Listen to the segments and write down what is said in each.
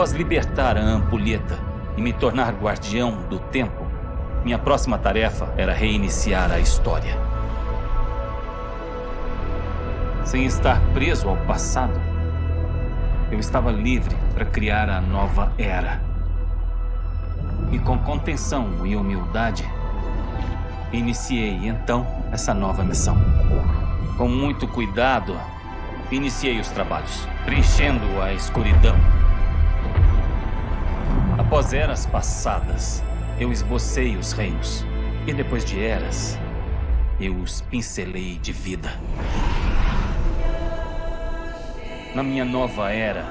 Após libertar a ampulheta e me tornar guardião do tempo, minha próxima tarefa era reiniciar a história. Sem estar preso ao passado, eu estava livre para criar a nova era. E com contenção e humildade, iniciei então essa nova missão. Com muito cuidado, iniciei os trabalhos, preenchendo a escuridão. Após eras passadas, eu esbocei os reinos. E depois de eras, eu os pincelei de vida. Na minha nova era,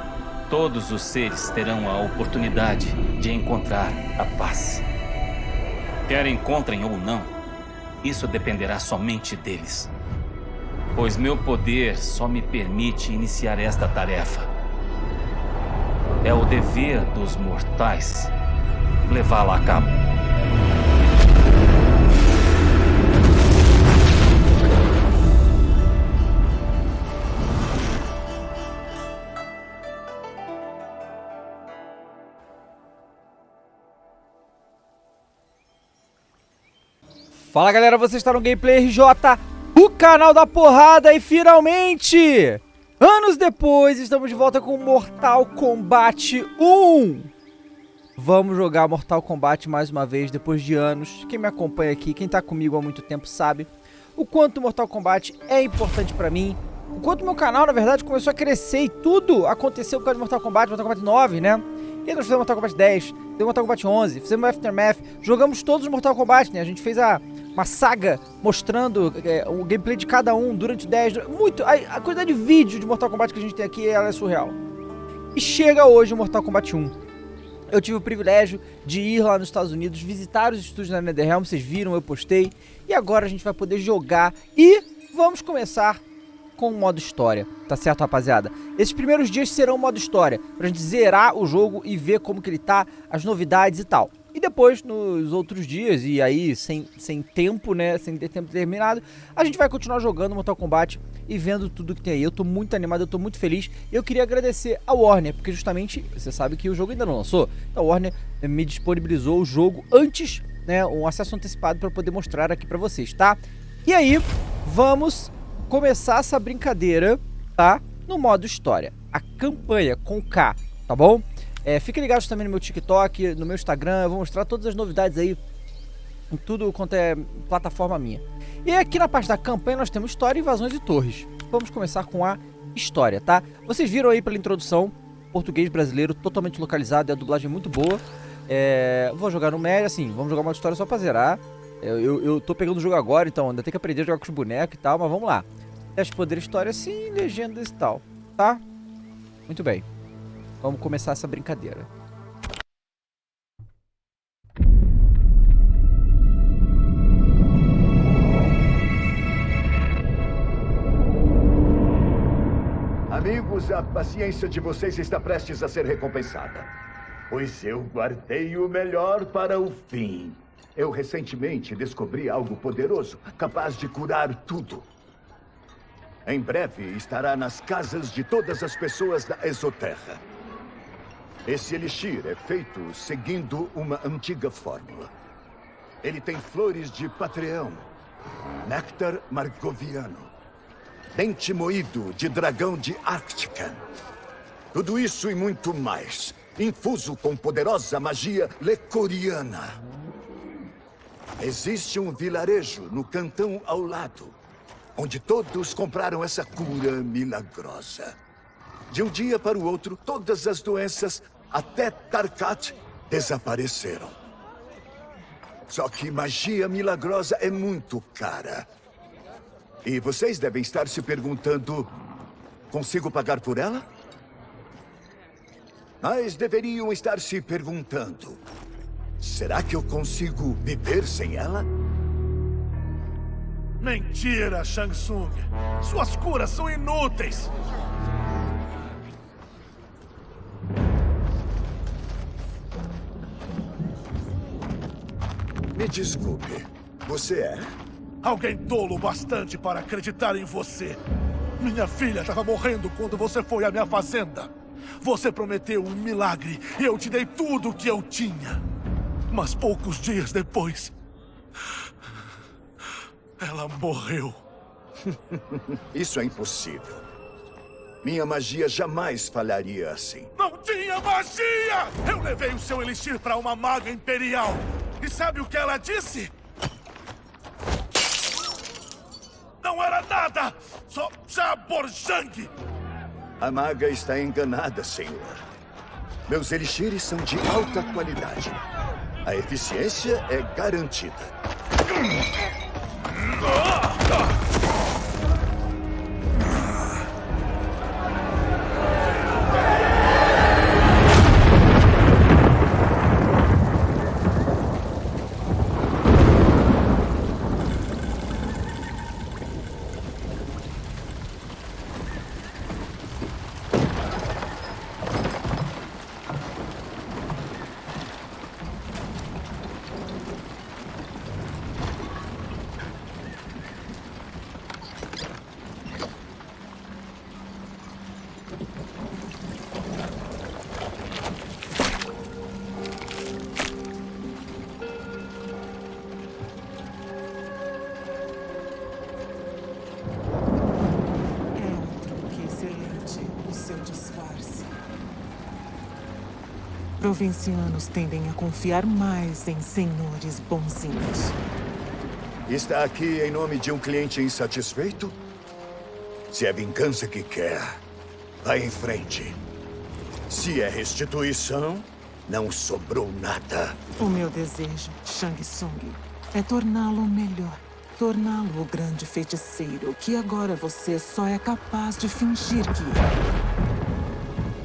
todos os seres terão a oportunidade de encontrar a paz. Quer encontrem ou não, isso dependerá somente deles. Pois meu poder só me permite iniciar esta tarefa. É o dever dos mortais levá-la a cabo. Fala galera, você está no Gameplay RJ, o canal da porrada, e finalmente, anos depois, estamos de volta com Mortal Kombat 1. Vamos jogar Mortal Kombat mais uma vez, depois de anos. Quem me acompanha aqui, quem tá comigo há muito tempo sabe o quanto Mortal Kombat é importante pra mim. O quanto meu canal, na verdade, começou a crescer e tudo aconteceu por causa de Mortal Kombat 9, né? E aí nós fizemos Mortal Kombat 10, fizemos Mortal Kombat 11, fizemos Aftermath, jogamos todos os Mortal Kombat, né? A gente fez uma saga mostrando o gameplay de cada um durante 10... Muito, a quantidade de vídeos de Mortal Kombat que a gente tem aqui, ela é surreal. E chega hoje o Mortal Kombat 1. Eu tive o privilégio de ir lá nos Estados Unidos, visitar os estúdios da NetherRealm, vocês viram, eu postei. E agora a gente vai poder jogar e vamos começar com o modo história, tá certo, rapaziada? Esses primeiros dias serão o modo história, pra gente zerar o jogo e ver como que ele tá, as novidades e tal. E depois, nos outros dias, e aí sem tempo, né, sem ter tempo determinado, a gente vai continuar jogando Mortal Kombat e vendo tudo que tem aí. Eu tô muito animado, eu tô muito feliz. Eu queria agradecer a Warner, porque justamente, você sabe que o jogo ainda não lançou. Então a Warner me disponibilizou o jogo antes, né, um acesso antecipado para poder mostrar aqui pra vocês, tá? E aí, vamos começar essa brincadeira, tá? No modo história, a campanha com K, tá bom? Fiquem ligados também no meu TikTok, no meu Instagram, eu vou mostrar todas as novidades aí, em tudo quanto é plataforma minha. E aqui na parte da campanha nós temos história, invasões e torres. Vamos começar com a história, tá? Vocês viram aí pela introdução, português brasileiro totalmente localizado, e a dublagem muito boa. Vou jogar no médio, assim, vamos jogar uma história só pra zerar. Eu tô pegando o jogo agora, então ainda tem que aprender a jogar com os bonecos e tal, mas vamos lá. Teste poder, história, sim, legendas e tal, tá? Muito bem. Vamos começar essa brincadeira. Amigos, a paciência de vocês está prestes a ser recompensada. Pois eu guardei o melhor para o fim. Eu recentemente descobri algo poderoso, capaz de curar tudo. Em breve estará nas casas de todas as pessoas da Exoterra. Esse elixir é feito seguindo uma antiga fórmula. Ele tem flores de Patreão, néctar margoviano, dente moído de dragão de Ártica. Tudo isso e muito mais, infuso com poderosa magia lecoriana. Existe um vilarejo no cantão ao lado, onde todos compraram essa cura milagrosa. De um dia para o outro, todas as doenças, até Tarkat, desapareceram. Só que magia milagrosa é muito cara. E vocês devem estar se perguntando, consigo pagar por ela? Mas deveriam estar se perguntando, será que eu consigo viver sem ela? Mentira, Shang Tsung. Suas curas são inúteis. Me desculpe, você é? Alguém tolo bastante para acreditar em você. Minha filha estava morrendo quando você foi à minha fazenda. Você prometeu um milagre e eu te dei tudo o que eu tinha. Mas poucos dias depois, ela morreu. Isso é impossível. Minha magia jamais falharia assim. Não tinha magia! Eu levei o seu elixir para uma maga imperial. E sabe o que ela disse? Não era nada! Só Jaborjang! A maga está enganada, senhor. Meus elixires são de alta qualidade. A eficiência é garantida. Provincianos tendem a confiar mais em senhores bonzinhos. Está aqui em nome de um cliente insatisfeito? Se é vingança que quer, vá em frente. Se é restituição, não sobrou nada. O meu desejo, Shang Tsung, é torná-lo melhor. Torná-lo o grande feiticeiro que agora você só é capaz de fingir que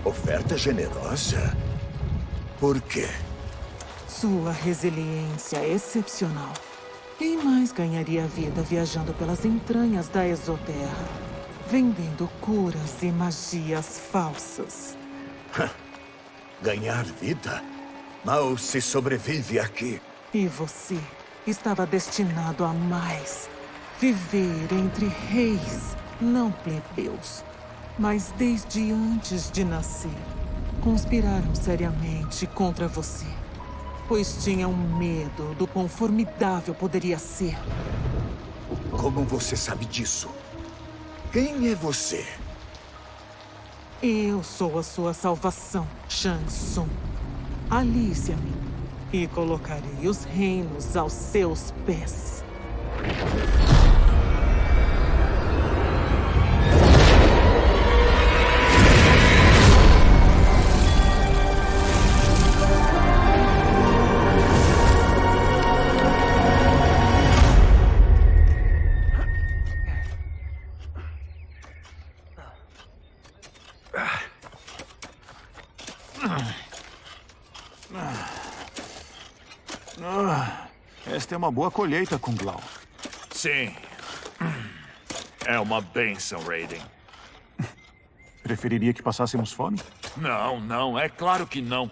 é. Oferta generosa? Por quê? Sua resiliência é excepcional. Quem mais ganharia vida viajando pelas entranhas da Exoterra, vendendo curas e magias falsas? Ganhar vida? Mal se sobrevive aqui. E você estava destinado a mais. Viver entre reis, não plebeus. Mas desde antes de nascer, conspiraram seriamente contra você, pois tinham medo do quão formidável poderia ser. Como você sabe disso? Quem é você? Eu sou a sua salvação, Shang Tsung. Alice a mim, e colocarei os reinos aos seus pés. Esta é uma boa colheita, Kung Lao. Sim. É uma bênção, Raiden. Preferiria que passássemos fome? Não, é claro que não.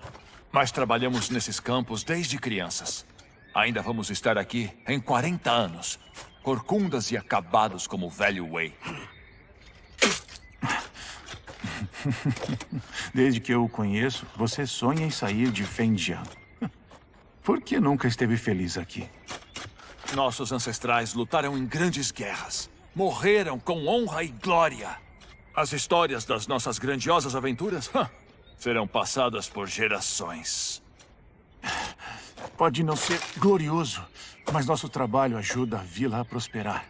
Mas trabalhamos nesses campos desde crianças. Ainda vamos estar aqui em 40 anos. Corcundas e acabados como o velho Wei. Desde que eu o conheço, você sonha em sair de Fengjian. Por que nunca esteve feliz aqui? Nossos ancestrais lutaram em grandes guerras. Morreram com honra e glória. As histórias das nossas grandiosas aventuras serão passadas por gerações. Pode não ser glorioso, mas nosso trabalho ajuda a vila a prosperar.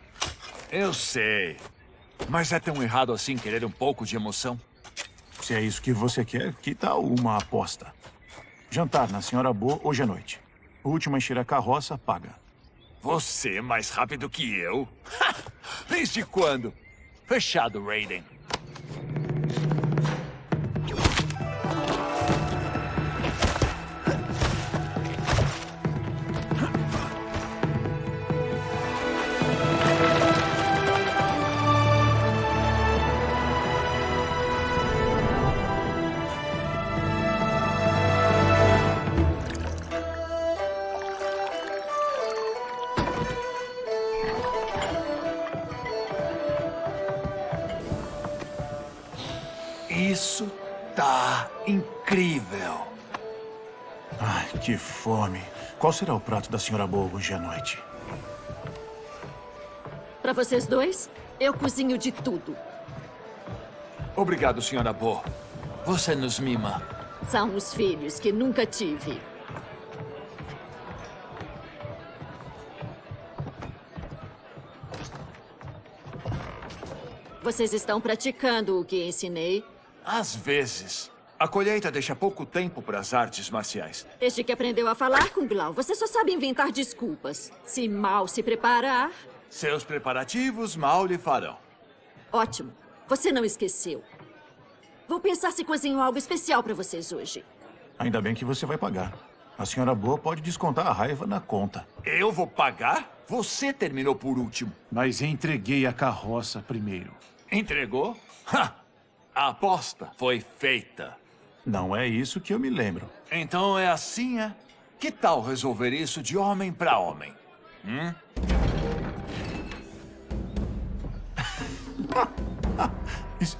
Eu sei. Mas é tão errado assim querer um pouco de emoção? Se é isso que você quer, que tal uma aposta? Jantar na Senhora Bo hoje à noite. O último a encher a carroça paga. Você mais rápido que eu? Desde quando? Fechado, Raiden. Ai, que fome. Qual será o prato da senhora Bo hoje à noite? Para vocês dois, eu cozinho de tudo. Obrigado, senhora Bo. Você nos mima. São os filhos que nunca tive. Vocês estão praticando o que ensinei? Às vezes. A colheita deixa pouco tempo para as artes marciais. Desde que aprendeu a falar com Glau, você só sabe inventar desculpas. Se mal se preparar... Seus preparativos mal lhe farão. Ótimo. Você não esqueceu. Vou pensar se cozinho algo especial para vocês hoje. Ainda bem que você vai pagar. A senhora Bo pode descontar a raiva na conta. Eu vou pagar? Você terminou por último. Mas entreguei a carroça primeiro. Entregou? Ha! A aposta foi feita. Não é isso que eu me lembro. Então é assim, é? Que tal resolver isso de homem para homem?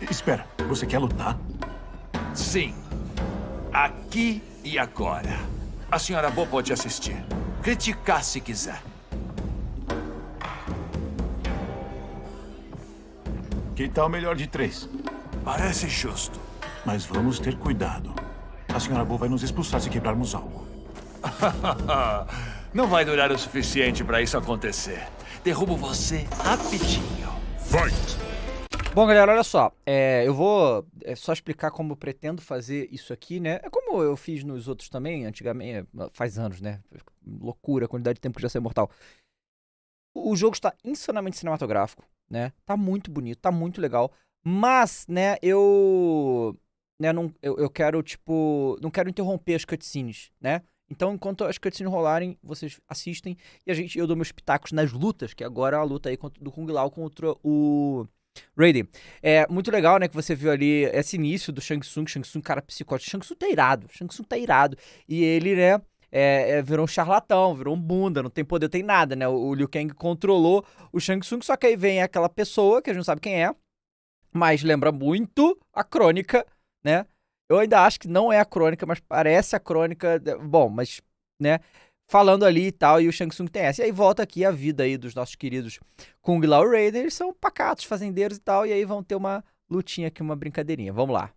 Espera, você quer lutar? Sim. Aqui e agora. A senhora Bo pode assistir. Criticar se quiser. Que tal melhor de 3? Parece justo. Mas vamos ter cuidado. A senhora Bo vai nos expulsar se quebrarmos algo. Não vai durar o suficiente para isso acontecer. Derrubo você rapidinho. Bom, galera, olha só. Eu vou só explicar como eu pretendo fazer isso aqui, né? É como eu fiz nos outros também, antigamente, faz anos, né? Loucura a quantidade de tempo que já saiu Mortal. O jogo está insanamente cinematográfico, né? Tá muito bonito, tá muito legal. Mas, né, eu quero, tipo, não quero interromper as cutscenes, né? Então, enquanto as cutscenes rolarem, vocês assistem e eu dou meus pitacos nas lutas, que agora é a luta aí do Kung Lao contra o Raiden. É muito legal, né, que você viu ali esse início do Shang Tsung, cara psicótico. Shang Tsung tá irado. E ele, né, virou um charlatão, virou um bunda, não tem poder, não tem nada, né? O Liu Kang controlou o Shang Tsung, só que aí vem aquela pessoa, que a gente não sabe quem é, mas lembra muito a Crônica, né? Eu ainda acho que não é a Crônica, mas parece a Crônica. Bom, mas, né? Falando ali e tal, e o Shang Tsung tem essa. E aí volta aqui a vida aí dos nossos queridos Kung Lao e Raiden. Eles são pacatos, fazendeiros e tal. E aí vão ter uma lutinha aqui, uma brincadeirinha. Vamos lá.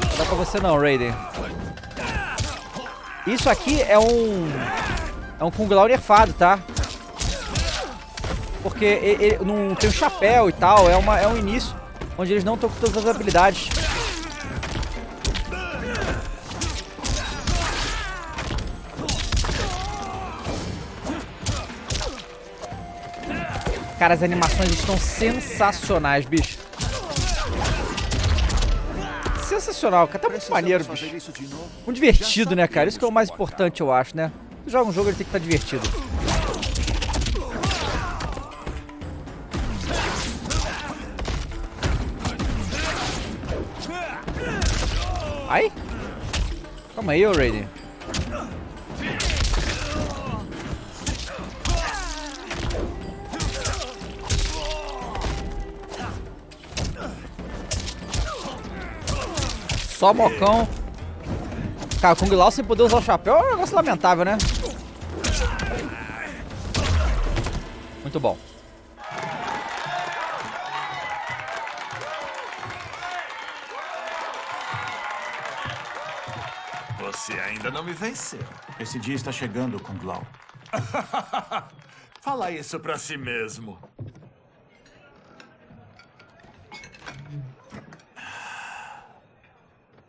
Não dá pra você não, Raiden. Isso aqui é um Kung Lao nerfado, tá? Porque ele não tem um chapéu e tal. É um início onde eles não estão com todas as habilidades. Cara, as animações estão sensacionais, bicho. Sensacional, cara. Tá muito maneiro, bicho. Muito divertido, né, cara? Isso que é o mais importante, eu acho, né? Você joga um jogo, ele tem que estar divertido. Ai? Calma aí, ô Raiden. Só mocão. Cara, Kung Lao sem poder usar o chapéu é um negócio lamentável, né? Muito bom. Você ainda não me venceu. Esse dia está chegando, Kung Lao. Fala isso pra si mesmo.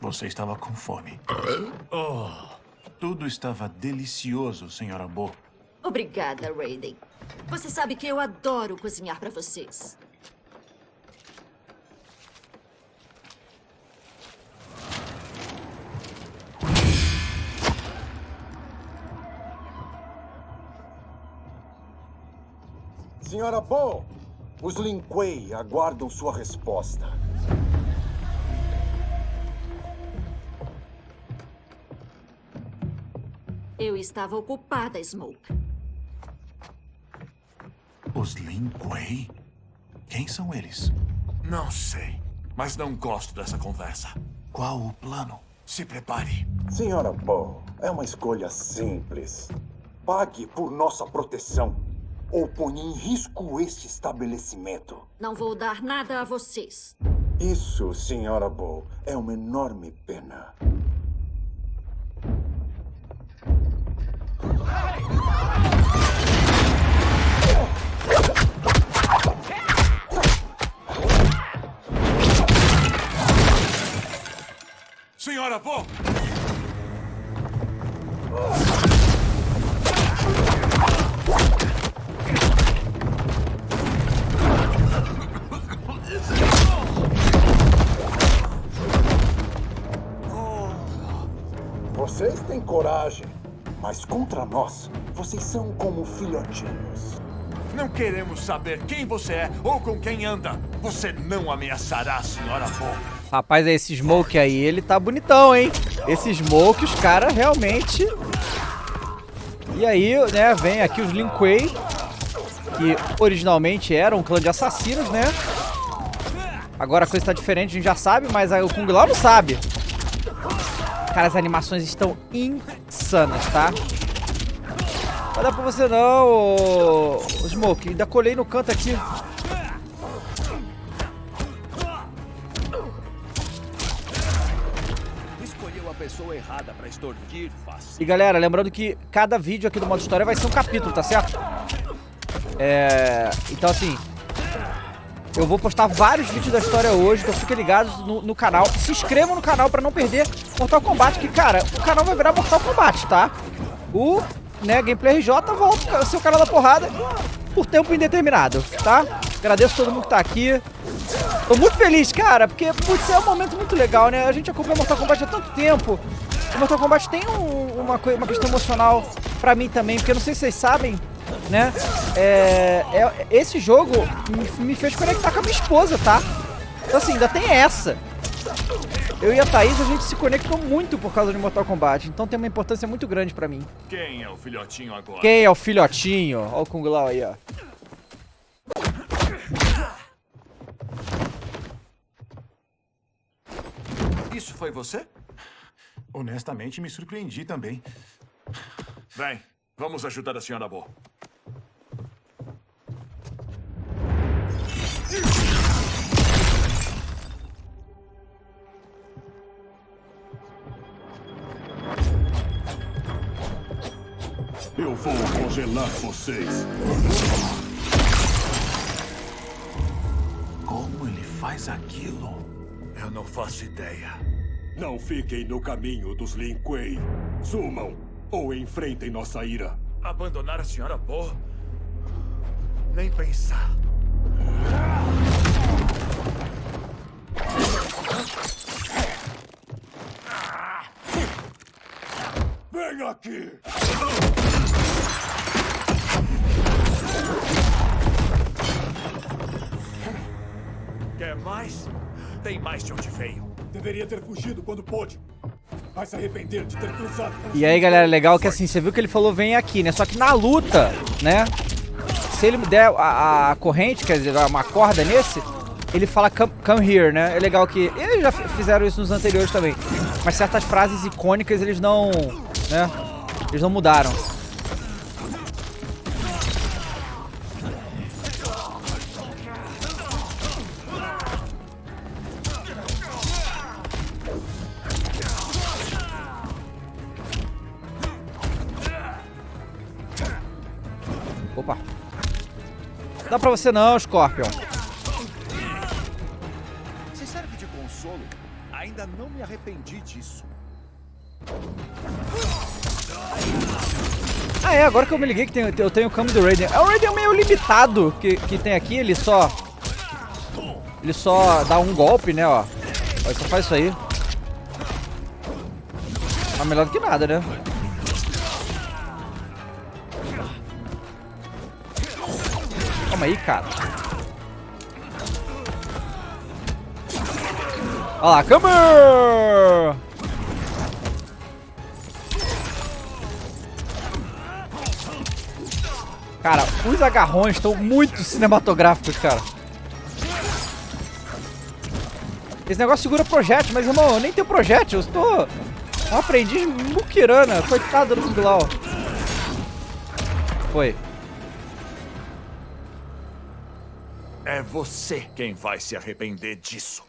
Você estava com fome. Oh. Tudo estava delicioso, senhora Bo. Obrigada, Raiden. Você sabe que eu adoro cozinhar pra vocês. Senhora Bo, os Lin Kuei aguardam sua resposta. Eu estava ocupada, Smoke. Os Lin Kuei? Quem são eles? Não sei, mas não gosto dessa conversa. Qual o plano? Se prepare. Senhora Bo, é uma escolha simples. Pague por nossa proteção ou ponha em risco este estabelecimento. Não vou dar nada a vocês. Isso, Senhora Bo, é uma enorme pena. Senhora Bo! Vocês têm coragem, mas contra nós, vocês são como filhotinhos. Não queremos saber quem você é ou com quem anda. Você não ameaçará, Senhora Bo. Rapaz, esse Smoke aí, ele tá bonitão, hein? Esse Smoke, os caras realmente... E aí, né, vem aqui os Lin Kuei, que originalmente eram um clã de assassinos, né? Agora a coisa tá diferente, a gente já sabe, mas o Kung Lao não sabe. Cara, as animações estão insanas, tá? Não vai dar pra você não, ô Smoke. Ainda colei no canto aqui. Escolheu a pessoa errada pra extorquir, fácil. E galera, lembrando que cada vídeo aqui do modo história vai ser um capítulo, tá certo? Então assim, eu vou postar vários vídeos da história hoje, então fiquem ligados no canal. Se inscrevam no canal pra não perder Mortal Kombat, que, cara, o canal vai virar Mortal Kombat, tá? O, né, Gameplay RJ volta a ser o canal da porrada por tempo indeterminado, tá? Agradeço todo mundo que tá aqui. Tô muito feliz, cara, porque, putz, é um momento muito legal, né? A gente acompanha Mortal Kombat há tanto tempo. O Mortal Kombat tem uma questão emocional pra mim também, porque eu não sei se vocês sabem, né? Esse jogo me fez conectar com a minha esposa, tá? Então assim, ainda tem essa. Eu e a Thaís, a gente se conectou muito por causa de Mortal Kombat, então tem uma importância muito grande pra mim. Quem é o filhotinho agora? Quem é o filhotinho? Olha o Kung Lao aí, ó. Isso foi você? Honestamente, me surpreendi também. Vem, vamos ajudar a Senhora Bo. Eu vou congelar vocês. Como ele faz aquilo? Eu não faço ideia. Não fiquem no caminho dos Lin Kuei. Sumam ou enfrentem nossa ira. Abandonar a Senhora Bo? Nem pensar. Vem aqui! Quer mais? Tem mais de onde veio. Deveria ter fugido quando pôde. Vai se arrepender de ter cruzado com E aí, galera, legal que assim, você viu que ele falou vem aqui, né? Só que na luta, né? Se ele der a corrente, quer dizer, uma corda nesse, ele fala come here, né? É legal que eles já fizeram isso nos anteriores também. Mas certas frases icônicas eles não, né? Eles não mudaram. Opa. Não dá pra você não, Scorpion. Se serve de consolo, ainda não me arrependi disso. Ah, agora que eu me liguei que eu tenho o Kami do Raiden. É o Raiden meio limitado que tem aqui, ele só dá um golpe, né, ó. Ele só faz isso aí. Mas melhor do que nada, né? Calma aí, cara. Olha lá, Kami! Cara, os agarrões estão muito cinematográficos, cara. Esse negócio segura projétil, mas, irmão, eu nem tenho projétil. Eu estou um aprendiz muquirana. Coitado do Glau. Foi. É você quem vai se arrepender disso.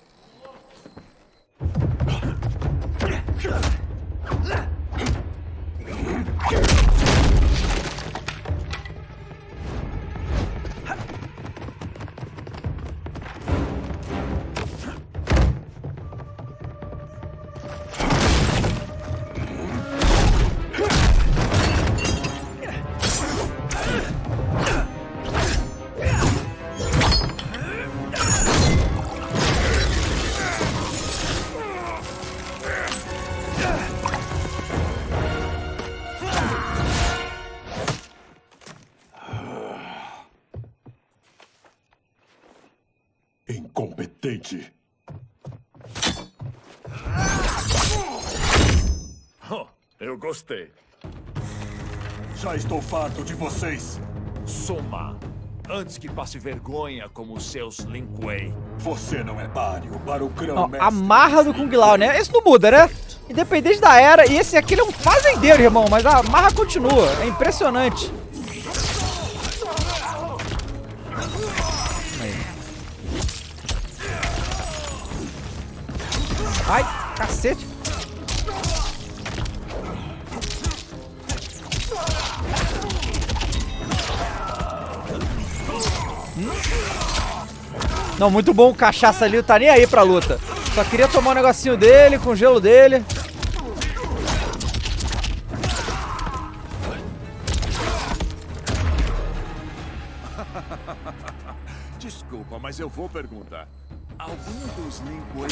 Incompetente. Eu gostei. Já estou farto de vocês. Suma, antes que passe vergonha como os seus Lin Kuei. Você não é páreo para o Ó, grão-mestre. a marra do Kung Lao, né? Isso não muda, né? Independente da era. E esse aqui ele é um fazendeiro, irmão. Mas a marra continua. É impressionante. Ai, cacete. Não, muito bom o cachaça ali, não tá nem aí pra luta. Só queria tomar um negocinho dele, com o gelo dele. Desculpa, mas eu vou perguntar. Algum dos Lin Kuei...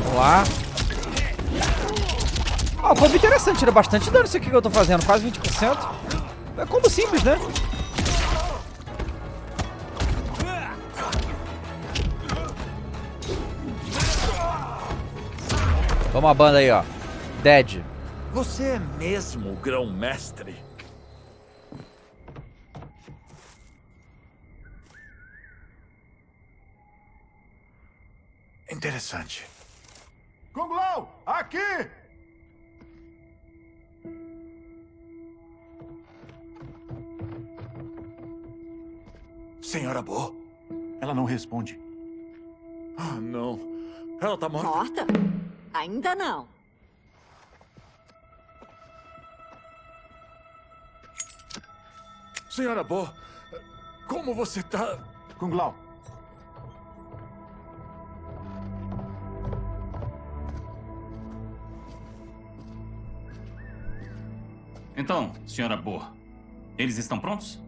Vamos lá. Ó, combo interessante, tira bastante dano isso aqui que eu tô fazendo, quase 20%. É combo simples, né? Toma a banda aí, ó. Dead. Você é mesmo o grão-mestre? Interessante. Kung Lao, aqui! Senhora Bo. Ela não responde. Ah, não. Ela tá morta. Morta? Ainda não. Senhora Bo, como você tá... Kung Lao. Então, senhora Bo, eles estão prontos?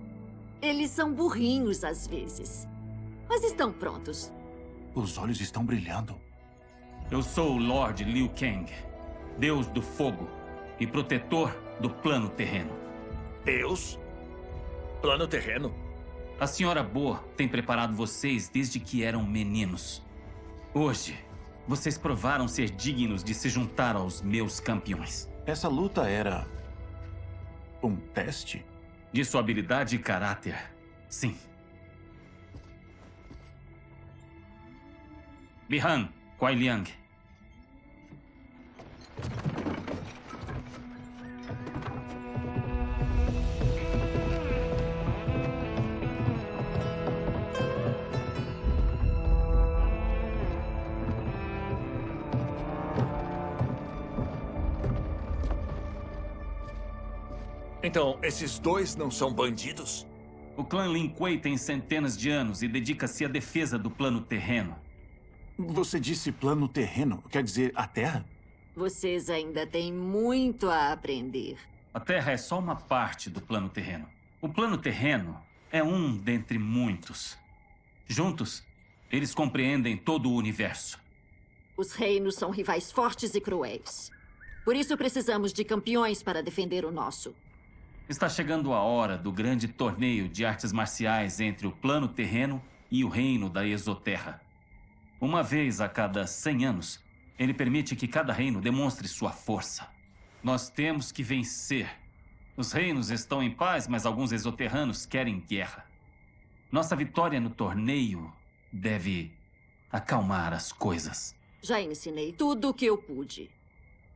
Eles são burrinhos às vezes. Mas estão prontos. Os olhos estão brilhando. Eu sou o Lord Liu Kang, Deus do Fogo e protetor do plano terreno. Deus? Plano terreno? A senhora Bo tem preparado vocês desde que eram meninos. Hoje, vocês provaram ser dignos de se juntar aos meus campeões. Essa luta era... um teste? De sua habilidade e caráter, sim. Bi-Han, Kuai Liang. Então, esses dois não são bandidos? O clã Lin Kuei tem centenas de anos e dedica-se à defesa do plano terreno. Você disse plano terreno, quer dizer a Terra? Vocês ainda têm muito a aprender. A Terra é só uma parte do plano terreno. O plano terreno é um dentre muitos. Juntos, eles compreendem todo o universo. Os reinos são rivais fortes e cruéis. Por isso precisamos de campeões para defender o nosso. Está chegando a hora do grande torneio de artes marciais entre o plano terreno e o reino da Exoterra. Uma vez a cada 100 anos, ele permite que cada reino demonstre sua força. Nós temos que vencer. Os reinos estão em paz, mas alguns exoterranos querem guerra. Nossa vitória no torneio deve acalmar as coisas. Já ensinei tudo o que eu pude.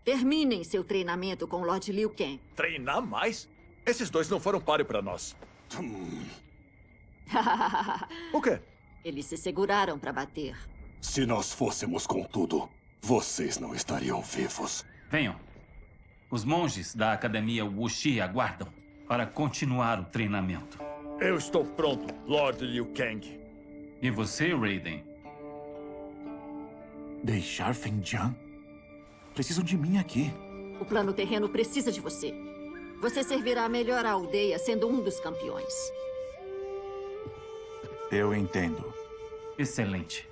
Terminem seu treinamento com Lord Liu Kang. Treinar mais? Esses dois não foram páreo pra nós. O quê? Eles se seguraram para bater. Se nós fôssemos com tudo, vocês não estariam vivos. Venham. Os monges da Academia Wuxi aguardam para continuar o treinamento. Eu estou pronto, Lord Liu Kang. E você, Raiden? Deixar Feng Jian? Precisam de mim aqui. O plano terreno precisa de você. Você servirá melhor à aldeia sendo um dos campeões. Eu entendo. Excelente.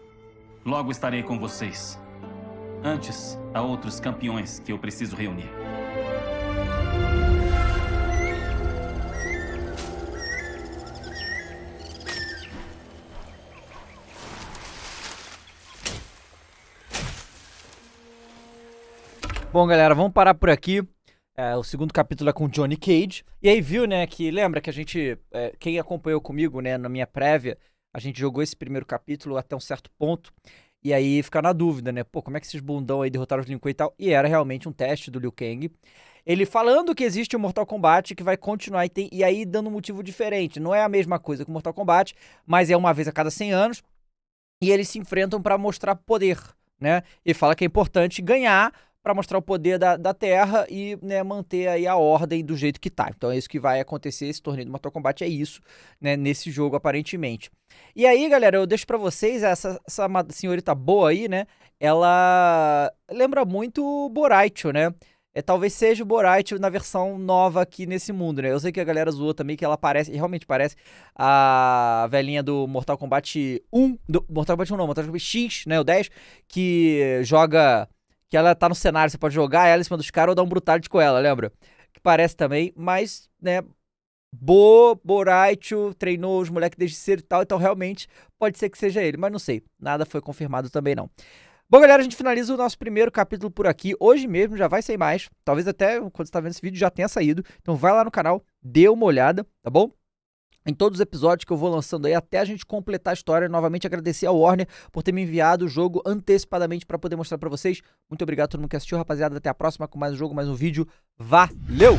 Logo estarei com vocês. Antes, há outros campeões que eu preciso reunir. Bom, galera, vamos parar por aqui. O segundo capítulo é com Johnny Cage. E aí viu, né, que lembra que a gente, quem acompanhou comigo, né, na minha prévia, a gente jogou esse primeiro capítulo até um certo ponto. E aí fica na dúvida, né, pô, como é que esses bundão aí derrotaram os Lin Kuei e tal? E era realmente um teste do Liu Kang. Ele falando que existe o Mortal Kombat, que vai continuar e aí dando um motivo diferente. Não é a mesma coisa que o Mortal Kombat, mas é uma vez a cada 100 anos. E eles se enfrentam pra mostrar poder, né? E fala que é importante ganhar para mostrar o poder da Terra e, né, manter aí a ordem do jeito que tá. Então é isso que vai acontecer, esse torneio do Mortal Kombat é isso, né, nesse jogo aparentemente. E aí, galera, eu deixo pra vocês, essa senhorita boa aí, né, ela lembra muito o Boraicho, né? Talvez seja o Boraicho na versão nova aqui nesse mundo, né? Eu sei que a galera zoou também que ela parece, realmente parece a velhinha do Mortal Kombat 1, Mortal Kombat 1 não, Mortal Kombat X, né, o 10, que joga... Que ela tá no cenário, você pode jogar ela em cima dos caras ou dar um brutality com ela, lembra? Que parece também, mas, né, Boraicho treinou os moleques desde cedo e tal, então realmente pode ser que seja ele, mas não sei, nada foi confirmado também não. Bom, galera, a gente finaliza o nosso primeiro capítulo por aqui, hoje mesmo já vai sair mais, talvez até quando você tá vendo esse vídeo já tenha saído, então vai lá no canal, dê uma olhada, tá bom? Em todos os episódios que eu vou lançando aí, até a gente completar a história, novamente agradecer ao Warner por ter me enviado o jogo antecipadamente para poder mostrar para vocês. Muito obrigado a todo mundo que assistiu, rapaziada. Até a próxima com mais um jogo, mais um vídeo. Valeu!